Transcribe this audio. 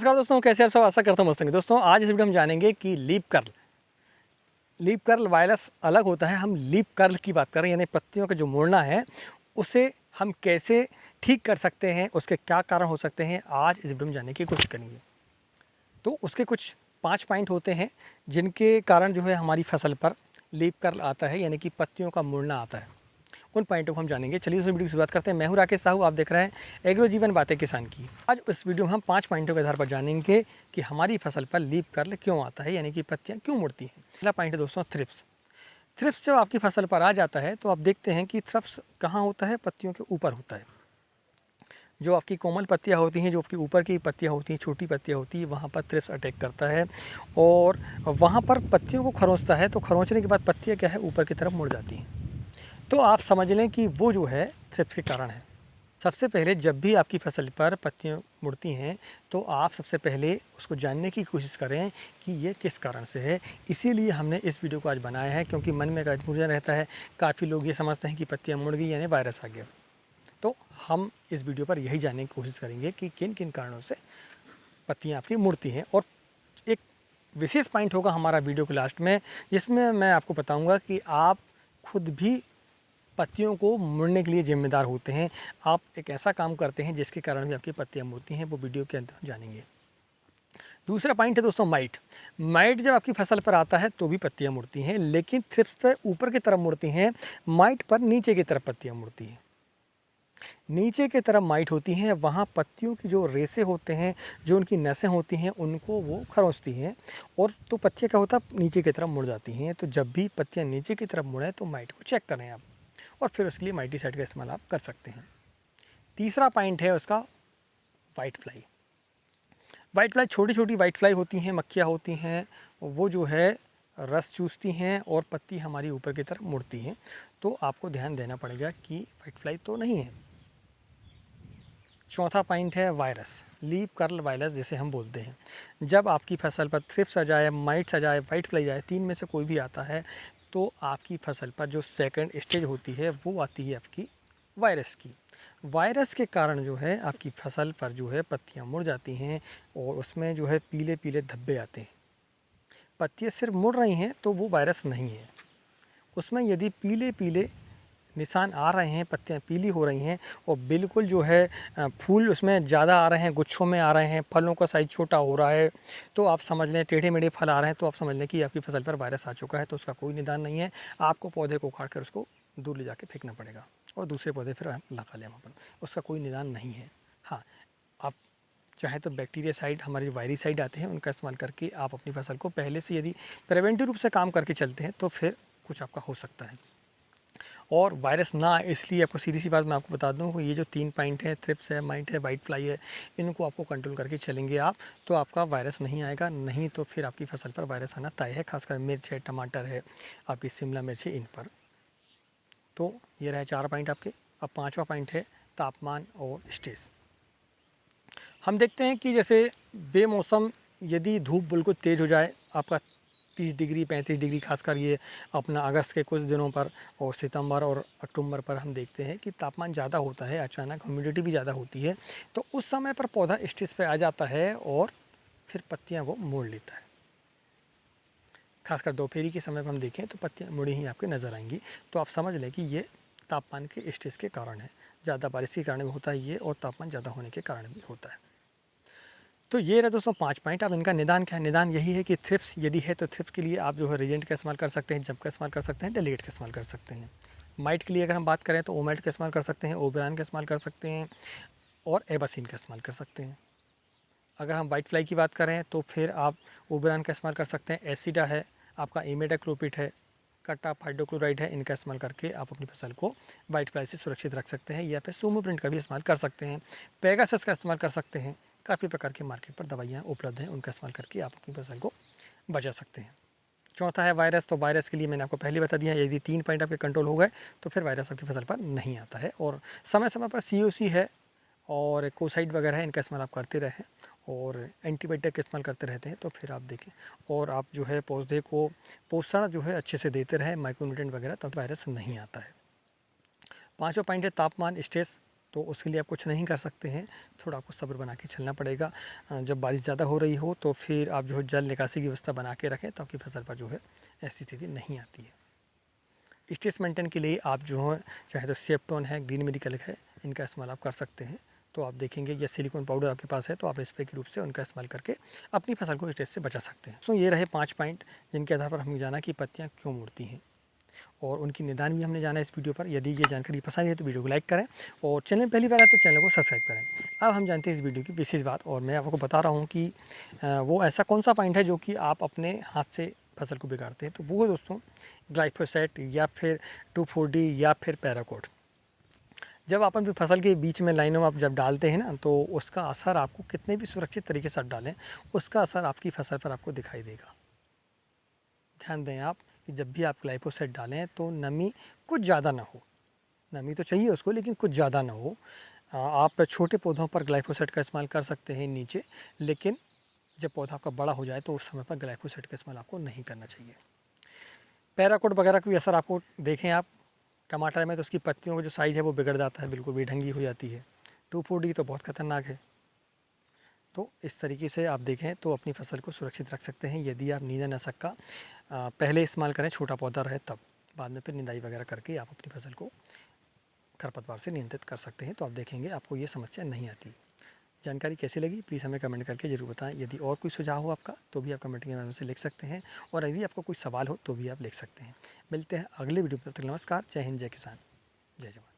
नमस्कार दोस्तों, कैसे आप सब? आशा करता हूँ मस्त होंगे। दोस्तों आज इस वीडियो में हम जानेंगे कि लीफ कर्ल वायरस अलग होता है। हम लीफ कर्ल की बात कर रहे हैं, यानी पत्तियों का जो मुड़ना है उसे हम कैसे ठीक कर सकते हैं, उसके क्या कारण हो सकते हैं, आज इस वीडियो में जानने की कोशिश करेंगे। तो उसके कुछ 5 पॉइंट होते हैं जिनके कारण जो है हमारी फसल पर लीफ कर्ल आता है, यानी कि पत्तियों का मुड़ना आता है। उन पॉइंटों को हम जानेंगे। चलिए इस वीडियो की शुरुआत करते हैं। मैं हूं राकेश साहू, आप देख रहे हैं एग्रो जीवन बातें किसान की। आज इस वीडियो में हम 5 पॉइंटों के आधार पर जानेंगे कि हमारी फसल पर लीफ कर्ल क्यों आता है, यानी कि पत्तियां क्यों मुड़ती हैं। पहला पॉइंट है दोस्तों थ्रिप्स। थ्रिप्स जब आपकी फसल पर आ जाता है तो आप देखते हैं कि थ्रिप्स कहाँ होता है, पत्तियों के ऊपर होता है। जो आपकी कोमल पत्तियां होती हैं, जो आपकी ऊपर की पत्तियां होती हैं, छोटी पत्तियां होती हैं, वहाँ पर थ्रिप्स अटैक करता है और वहाँ पर पत्तियों को खरोंचता है। तो खरोंचने के बाद पत्तियाँ क्या है, ऊपर की तरफ मुड़ जाती हैं। तो आप समझ लें कि वो जो है थ्रिप्स के कारण है। सबसे पहले जब भी आपकी फसल पर पत्तियां मुड़ती हैं तो आप सबसे पहले उसको जानने की कोशिश करें कि ये किस कारण से है। इसीलिए हमने इस वीडियो को आज बनाया है, क्योंकि मन में कन्फ्यूजन रहता है। काफ़ी लोग ये समझते हैं कि पत्तियां मुड़ गई यानी वायरस आ गया। तो हम इस वीडियो पर यही जानने की कोशिश करेंगे कि किन किन कारणों से पत्तियाँ आपकी मुड़ती हैं। और एक विशेष पॉइंट होगा हमारा वीडियो के लास्ट में, जिसमें मैं आपको बताऊँगा कि आप खुद भी पत्तियों को मुड़ने के लिए जिम्मेदार होते हैं। आप एक ऐसा काम करते हैं जिसके कारण भी आपकी पत्तियां मुड़ती हैं, वो वीडियो के अंदर जानेंगे। दूसरा पॉइंट है दोस्तों माइट। माइट जब आपकी फसल पर आता है तो भी पत्तियां मुड़ती हैं, लेकिन थ्रिप्स पर ऊपर की तरफ मुड़ती हैं, माइट पर नीचे की तरफ पत्तियां मुड़ती हैं। नीचे की तरफ माइट होती हैं, वहाँ पत्तियों की जो रेसे होते हैं, जो उनकी नसें होती हैं, उनको वो खरोंचती हैं और तो पत्तियाँ क्या होता है, नीचे की तरफ मुड़ जाती हैं। तो जब भी पत्तियाँ नीचे की तरफ मुड़ें तो माइट को चेक करें आप, और फिर उसके लिए माइटीसाइड का इस्तेमाल आप कर सकते हैं। तीसरा पॉइंट है उसका वाइट फ्लाई। वाइट फ्लाई छोटी छोटी वाइट फ्लाई होती हैं, मक्खियाँ होती हैं, वो जो है रस चूसती हैं और पत्ती हमारी ऊपर की तरफ मुड़ती हैं। तो आपको ध्यान देना पड़ेगा कि वाइट फ्लाई तो नहीं है। चौथा पॉइंट है वायरस, लीफ कर्ल वायरस जिसे हम बोलते हैं। जब आपकी फसल पर थ्रिप्स आ जाए, माइट्स आ जाए, वाइट फ्लाई जाए, तीन में से कोई भी आता है तो आपकी फसल पर जो सेकंड स्टेज होती है वो आती है आपकी वायरस की। वायरस के कारण जो है आपकी फसल पर जो है पत्तियां मुड़ जाती हैं और उसमें जो है पीले पीले धब्बे आते हैं। पत्तियां सिर्फ मुड़ रही हैं तो वो वायरस नहीं है। उसमें यदि पीले पीले निशान आ रहे हैं, पत्तियां पीली हो रही हैं और बिल्कुल जो है फूल उसमें ज़्यादा आ रहे हैं, गुच्छों में आ रहे हैं, फलों का साइज़ छोटा हो रहा है, तो आप समझ लें टेढ़े मेढ़े फल आ रहे हैं, तो आप समझ लें कि आपकी फसल पर वायरस आ चुका है। तो उसका कोई निदान नहीं है। आपको पौधे को उखाड़ कर उसको दूर ले जाके फेंकना पड़ेगा और दूसरे पौधे फिर लगा लें वहाँ पर। उसका कोई निदान नहीं है। हाँ, आप चाहे तो बैक्टीरियासाइड, हमारे वायरिसाइड आते हैं, उनका इस्तेमाल करके आप अपनी फसल को पहले से यदि प्रिवेंटिव रूप से काम करके चलते हैं तो फिर कुछ आपका हो सकता है। और वायरस ना आए इसलिए आपको सीधी सी बात मैं आपको बता दूं, ये जो 3 पॉइंट है, थ्रिप्स है, माइट है, वाइट फ्लाई है, इनको आपको कंट्रोल करके चलेंगे आप तो आपका वायरस नहीं आएगा। नहीं तो फिर आपकी फसल पर वायरस आना तय है, खासकर मिर्च है, टमाटर है, आपकी शिमला मिर्च है, इन पर। तो ये रहे 4 पॉइंट आपके। अब 5वां पॉइंट है तापमान और स्ट्रेस। हम देखते हैं कि जैसे बेमौसम यदि धूप बिल्कुल तेज़ हो जाए, आपका 30 डिग्री 35 डिग्री, खासकर ये अपना अगस्त के कुछ दिनों पर और सितंबर और अक्टूबर पर हम देखते हैं कि तापमान ज़्यादा होता है, अचानक ह्यूमिडिटी भी ज़्यादा होती है। तो उस समय पर पौधा स्टेज पे आ जाता है और फिर पत्तियां वो मोड़ लेता है। खासकर दोपहरी के समय पर हम देखें तो पत्तियां मुड़ी ही आपके नज़र आएंगी। तो आप समझ लें कि ये तापमान के स्टेज के कारण है। ज़्यादा बारिश के कारण भी होता है ये, और तापमान ज़्यादा होने के कारण भी होता है। तो ये रहे दोस्तों 5 पॉइंट। अब इनका निदान क्या है? निदान यही है कि थ्रिप्स यदि है तो थ्रिप्स के लिए आप जो है रेजेंट का इस्तेमाल कर सकते हैं, जब का इस्तेमाल कर सकते हैं, डेलीगेट का इस्तेमाल कर सकते हैं। माइट के लिए अगर हम बात करें तो ओमाइट का इस्तेमाल कर सकते हैं, ओबेरॉन का इस्तेमाल कर सकते हैं और एबासिन का इस्तेमाल कर सकते हैं। अगर हम वाइट फ्लाई की बात करें तो फिर आप ओबेरॉन का इस्तेमाल कर सकते हैं, एसिडा है, आपका इमिडाक्लोपिड है, कटाप हाइड्रोक्लोराइड है, इनका इस्तेमाल करके आप अपनी फसल को वाइट फ्लाई से सुरक्षित रख सकते हैं। या फिर सोमोप्रिंट का भी इस्तेमाल कर सकते हैं, पेगासस का इस्तेमाल कर सकते हैं। काफ़ी प्रकार के मार्केट पर दवाइयाँ उपलब्ध हैं, उनका इस्तेमाल करके आप अपनी फसल को बचा सकते हैं। चौथा है वायरस। तो वायरस के लिए मैंने आपको पहले बता दिया, यदि 3 पॉइंट आपके कंट्रोल हो गए तो फिर वायरस आपकी फसल पर नहीं आता है। और समय समय पर COC है और कोसाइड वगैरह है, इनका इस्तेमाल आप करते रहें और एंटीबायोटिक का इस्तेमाल करते रहते हैं तो फिर आप देखें। और आप जो है पौधे को पोषण जो है अच्छे से देते रहें, माइक्रोन्यूट्रिएंट वगैरह, तब वायरस नहीं आता है। 5वां पॉइंट है तापमान स्ट्रेस। तो उसके लिए आप कुछ नहीं कर सकते हैं, थोड़ा आपको सब्र बना के चलना पड़ेगा। जब बारिश ज़्यादा हो रही हो तो फिर आप जो है जल निकासी की व्यवस्था बना के रखें, तो आपकी फसल पर जो है ऐसी स्थिति नहीं आती है। स्ट्रेस मेंटेन के लिए आप जो है चाहे तो सेप्टोन है, ग्रीन मेडिकल है, इनका इस्तेमाल आप कर सकते हैं। तो आप देखेंगे या सिलिकॉन पाउडर आपके पास है तो आप स्प्रे के रूप से उनका इस्तेमाल करके अपनी फसल को स्ट्रेस से बचा सकते हैं। तो ये रहे 5 पॉइंट जिनके आधार पर हमें जाना कि पत्तियाँ क्यों मुड़ती हैं और उनकी निदान भी हमने जाना इस वीडियो पर। यदि ये जानकारी पसंद है तो वीडियो को लाइक करें और चैनल पहली बार आए तो चैनल को सब्सक्राइब करें। अब हम जानते हैं इस वीडियो की विशेष बात, और मैं आपको बता रहा हूँ कि वो ऐसा कौन सा पॉइंट है जो कि आप अपने हाथ से फसल को बिगाड़ते हैं। तो वो है दोस्तों ग्लाइफोसेट या फिर 2,4-D या फिर पैराकोट। जब आप अपनी फसल के बीच में लाइनों में आप जब डालते हैं ना, तो उसका असर आपको कितने भी सुरक्षित तरीके से डालें, उसका असर आपकी फसल पर आपको दिखाई देगा। ध्यान दें आप कि जब भी आप ग्लाइफोसेट डालें तो नमी कुछ ज़्यादा ना हो, नमी तो चाहिए उसको लेकिन कुछ ज़्यादा ना हो। आप छोटे पौधों पर ग्लाइफोसेट का इस्तेमाल कर सकते हैं नीचे, लेकिन जब पौधा आपका बड़ा हो जाए तो उस समय पर ग्लाइफोसेट का इस्तेमाल आपको नहीं करना चाहिए। पैराकोट वगैरह का भी असर आपको देखें आप टमाटर में, तो उसकी पत्तियों का जो साइज़ है वो बिगड़ जाता है, बिल्कुल बेढंगी हो जाती है। 2,4-D तो बहुत खतरनाक है। तो इस तरीके से आप देखें तो अपनी फसल को सुरक्षित रख सकते हैं यदि आप नींदनाशक का पहले इस्तेमाल करें, छोटा पौधा रहे तब, बाद में फिर निदाई वगैरह करके आप अपनी फसल को खरपतवार से नियंत्रित कर सकते हैं। तो आप देखेंगे आपको ये समस्या नहीं आती। जानकारी कैसी लगी प्लीज़ हमें कमेंट करके ज़रूर बताएं। यदि और कोई सुझाव हो आपका तो भी आप कमेंट के माध्यम से लिख सकते हैं, और यदि आपको कोई सवाल हो तो भी आप लिख सकते हैं। मिलते हैं अगले वीडियो में, तब तक नमस्कार, जय हिंद, जय किसान, जय जवान।